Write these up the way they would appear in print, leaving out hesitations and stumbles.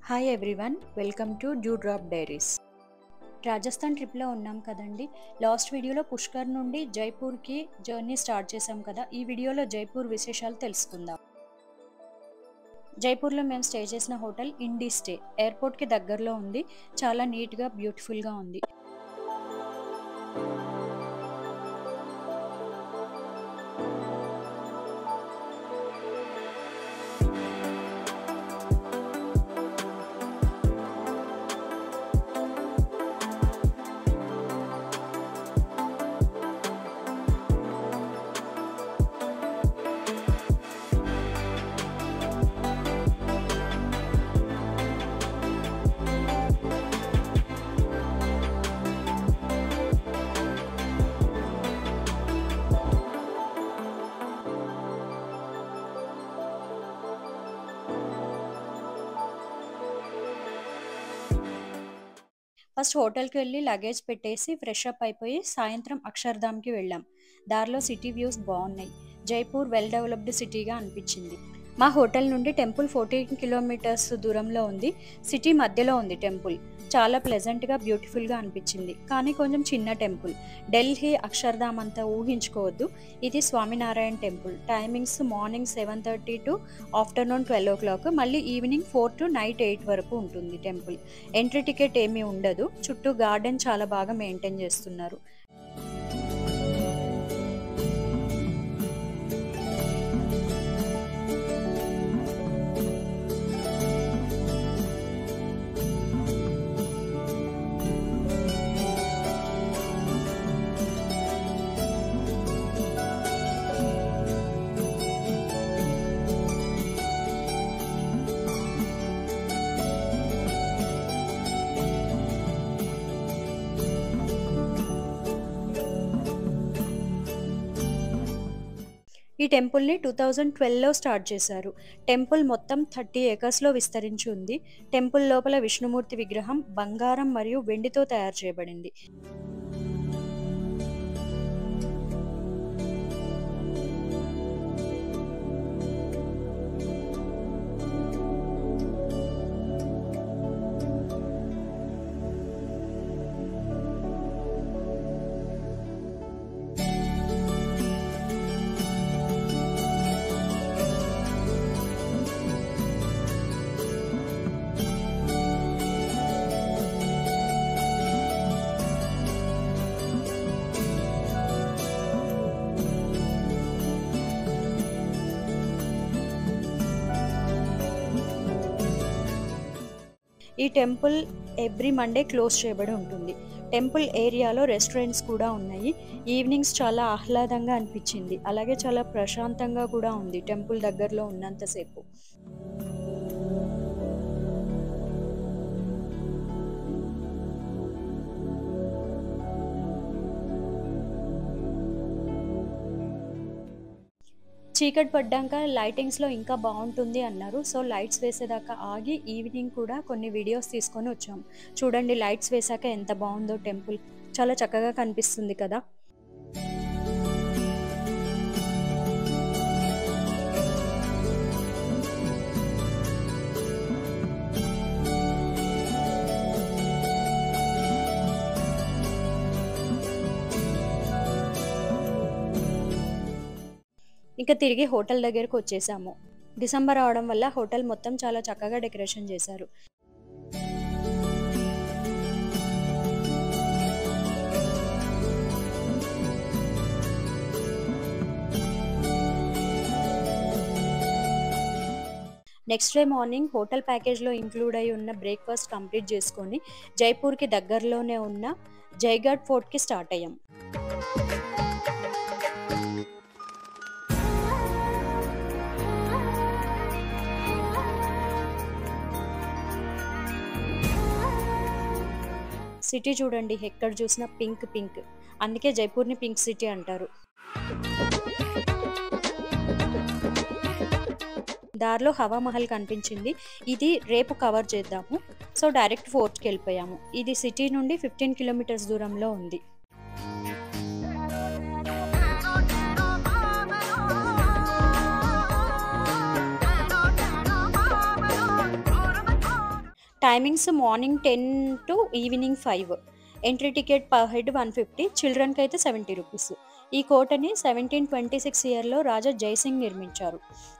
Hi everyone, welcome to due drop diaries. Rajasthan ట్రిప్లో ఉన్నాం కదండి. లాస్ట్ వీడియోలో పుష్కర్ నుండి జైపూర్కి జర్నీ స్టార్ట్ చేసాం కదా. ఈ వీడియోలో జైపూర్ విశేషాలు తెలుసుకుందాం. జైపూర్లో మేము స్టే చేసిన హోటల్ ఇండీ స్టే ఎయిర్పోర్ట్కి దగ్గరలో ఉంది. చాలా నీట్గా బ్యూటిఫుల్గా ఉంది. ఫస్ట్ హోటల్కి వెళ్ళి లగేజ్ పెట్టేసి ఫ్రెష్ అప్ అయిపోయి సాయంత్రం అక్షర్ధామ్కి వెళ్ళాం. దారిలో సిటీ వ్యూస్ బాగున్నాయి. జైపూర్ వెల్ డెవలప్డ్ సిటీగా అనిపించింది. మా హోటల్ నుండి టెంపుల్ 14 కిలోమీటర్స్ దూరంలో ఉంది. సిటీ మధ్యలో ఉంది టెంపుల్. చాలా ప్లెజెంట్గా బ్యూటిఫుల్గా అనిపించింది. కానీ కొంచెం చిన్న టెంపుల్. ఢిల్లీ అక్షర్ధామ్ అంతా ఊహించుకోవద్దు. ఇది Swaminarayan temple. Timings morning 7:30 to afternoon 12 o'clock, మళ్ళీ ఈవినింగ్ 4 to నైట్ 8 వరకు ఉంటుంది టెంపుల్. ఎంట్రీ టికెట్ ఏమీ ఉండదు. చుట్టూ గార్డెన్ చాలా బాగా మెయింటైన్ చేస్తున్నారు. ఈ టెంపుల్ని 2012లో స్టార్ట్ చేశారు. టెంపుల్ మొత్తం 30 acresలో విస్తరించి ఉంది. టెంపుల్ లోపల విష్ణుమూర్తి విగ్రహం బంగారం మరియు వెండితో తయారు చేయబడింది. ఈ టెంపుల్ ఎవ్రీ మండే క్లోజ్ చేయబడి ఉంటుంది. టెంపుల్ ఏరియాలో రెస్టారెంట్స్ కూడా ఉన్నాయి. ఈవినింగ్స్ చాలా ఆహ్లాదంగా అనిపించింది. అలాగే చాలా ప్రశాంతంగా కూడా ఉంది టెంపుల్ దగ్గరలో ఉన్నంతసేపు. చీకటి పడ్డాక లైటింగ్స్లో ఇంకా బాగుంటుంది అన్నారు. సో లైట్స్ వేసేదాకా ఆగి ఈవినింగ్ కూడా కొన్ని వీడియోస్ తీసుకొని వచ్చాం. చూడండి, లైట్స్ వేసాక ఎంత బాగుందో టెంపుల్. చాలా చక్కగా కనిపిస్తుంది కదా. ఇంకా తిరిగి హోటల్ దగ్గరకు వచ్చేసాము. డిసెంబర్ అవడం వల్ల హోటల్ మొత్తం చాలా చక్కగా డెకరేషన్ చేశారు. నెక్స్ట్ డే మార్నింగ్ హోటల్ ప్యాకేజ్లో ఇంక్లూడ్ అయి ఉన్న బ్రేక్ఫాస్ట్ కంప్లీట్ చేసుకొని జైపూర్కి దగ్గరలోనే ఉన్న జైగఢ్ ఫోర్ట్కి స్టార్ట్ అయ్యాం. సిటీ చూడండి, ఎక్కడ చూసినా పింక్ పింక్. అందుకే జైపూర్ని పింక్ సిటీ అంటారు. దారిలో హవా మహల్ కనిపించింది. ఇది రేపు కవర్ చేద్దాము. సో డైరెక్ట్ ఫోర్ట్కి వెళ్ళిపోయాము. ఇది సిటీ నుండి 15 kilometers దూరంలో ఉంది. Timings morning 10 to evening 5. Entry ticket per head 150, చిల్డ్రన్కి అయితే 70 రూపీస్. ఈ కోటని 1726 ఇయర్లో రాజా జైసింగ్ నిర్మించారు.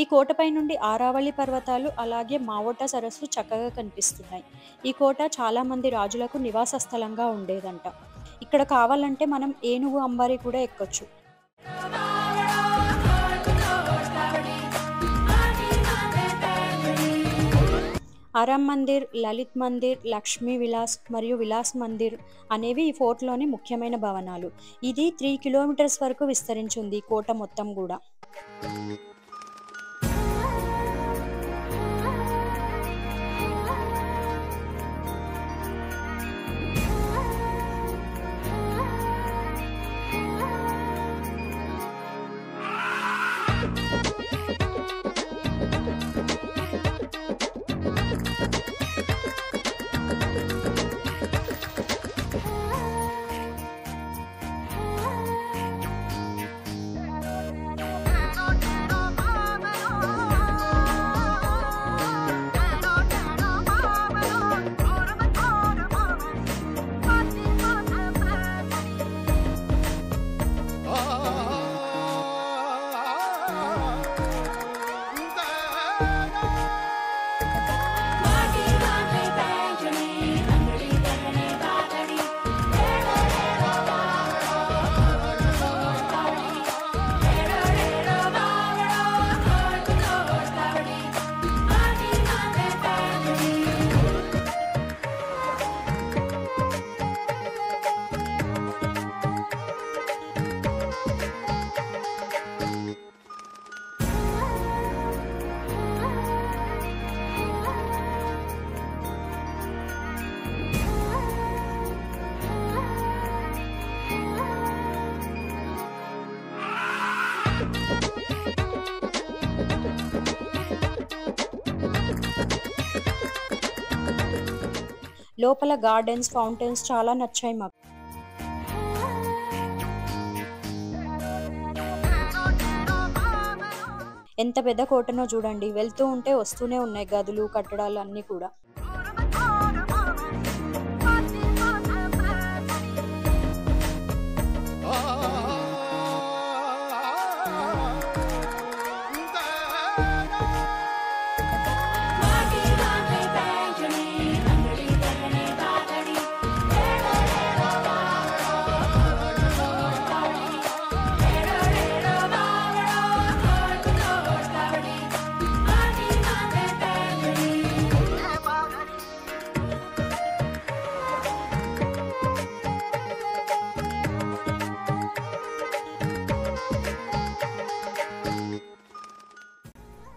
ఈ కోటపై నుండి ఆరావళి పర్వతాలు అలాగే మావోటా సరస్సు చక్కగా కనిపిస్తున్నాయి. ఈ కోట చాలామంది రాజులకు నివాస స్థలంగా ఉండేదంట. ఇక్కడ కావాలంటే మనం ఏనుగు అంబారి కూడా ఎక్కొచ్చు. ఆరామ్ మందిర్, లలిత్ మందిర్, లక్ష్మీ విలాస్ మరియు విలాస్ మందిర్ అనేవి ఈ ఫోర్ట్లోని ముఖ్యమైన భవనాలు. ఇది 3 కిలోమీటర్స్ వరకు విస్తరించి ఉంది ఈ కోట మొత్తం కూడా. లోపల గార్డెన్స్, ఫౌంటైన్స్ చాలా నచ్చాయి మాకు. ఎంత పెద్ద కోటనో చూడండి, వెళ్తూ ఉంటే వస్తూనే ఉన్నాయి గదులు, కట్టడాలు అన్నీ కూడా.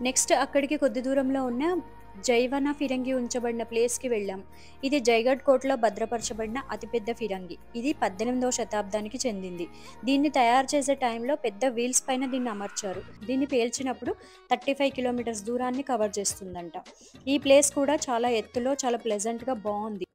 నెక్స్ట్ అక్కడికి కొద్ది దూరంలో ఉన్న జైవన ఫిరంగి ఉంచబడిన ప్లేస్కి వెళ్ళాం. ఇది జైగఢ్ కోటలో భద్రపరచబడిన అతిపెద్ద ఫిరంగి. ఇది 18వ శతాబ్దానికి చెందింది. దీన్ని తయారు చేసే టైంలో పెద్ద వీల్స్ పైన దీన్ని అమర్చారు. దీన్ని పేల్చినప్పుడు 35 కిలోమీటర్స్ దూరాన్ని కవర్ చేస్తుందంట. ఈ ప్లేస్ కూడా చాలా ఎత్తులో చాలా ప్లెజెంట్గా బాగుంది.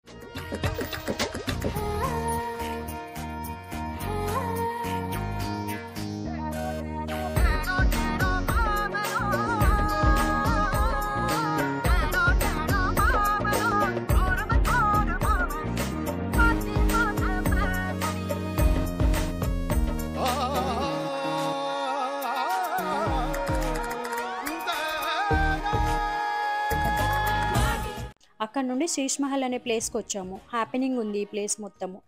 అక్కడ నుండి శీష్ మహల్ అనే ప్లేస్కి వచ్చాము. హ్యాపెనింగ్ ఉంది ఈ ప్లేస్ మొత్తము.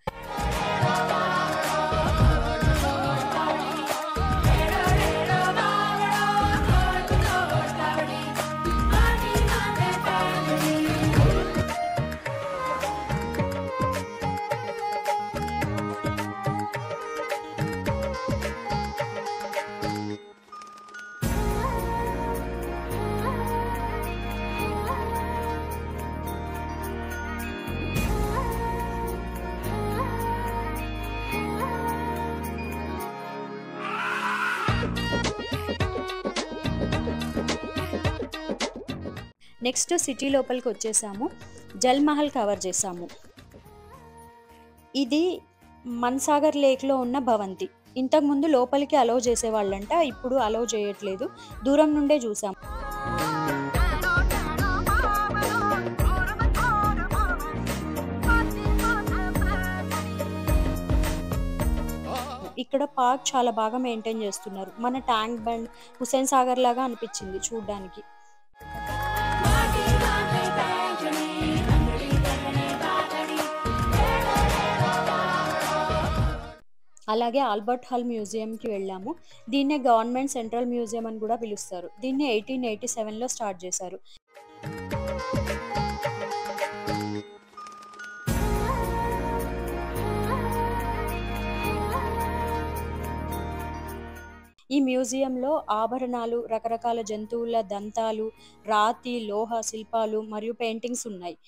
నెక్స్ట్ సిటీ లోపలికి వచ్చేసాము. జల్ మహల్ కవర్ చేసాము. ఇది మన్సాగర్ లేక్లో ఉన్న భవంతి. ఇంతకుముందు లోపలికి అలౌ చేసేవాళ్ళంట, ఇప్పుడు అలౌ చేయట్లేదు. దూరం నుండే చూసాము. ఇక్కడ పార్క్ చాలా బాగా మెయింటైన్ చేస్తున్నారు. మన ట్యాంక్ బండ్, హుస్సేన్ సాగర్ లాగా అనిపించింది చూడ్డానికి. అలాగే ఆల్బర్ట్ హాల్ మ్యూజియంకి వెళ్ళాము. దీన్నే గవర్నమెంట్ సెంట్రల్ మ్యూజియం అని కూడా పిలుస్తారు. దీన్ని 1887లో స్టార్ట్ చేశారు. ఈ మ్యూజియంలో ఆభరణాలు, రకరకాల జంతువుల దంతాలు, రాతి, లోహ శిల్పాలు మరియు పెయింటింగ్స్ ఉన్నాయి.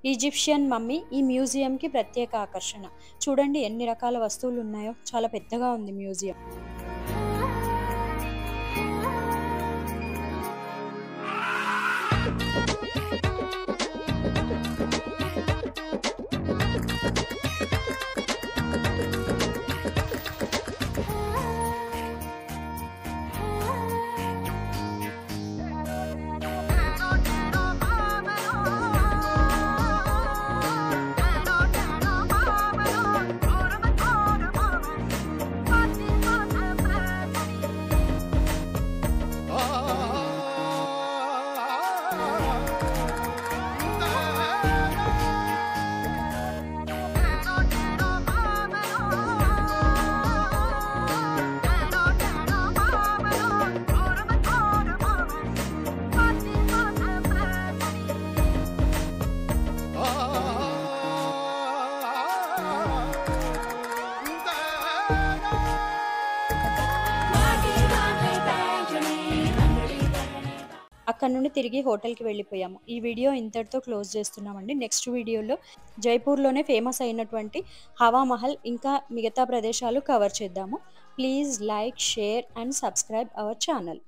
ఈజిప్షియన్ మమ్మీ ఈ మ్యూజియంకి ప్రత్యేక ఆకర్షణ. చూడండి ఎన్ని రకాల వస్తువులు ఉన్నాయో. చాలా పెద్దగా ఉంది మ్యూజియం. అక్కడ నుండి తిరిగి హోటల్కి వెళ్ళిపోయాము. ఈ వీడియో ఇంతటితో క్లోజ్ చేస్తున్నామండి. నెక్స్ట్ వీడియోలో జైపూర్లోనే ఫేమస్ అయినటువంటి హవా మహల్ ఇంకా మిగతా ప్రదేశాలు కవర్ చేద్దాము. Please like, share and subscribe our channel.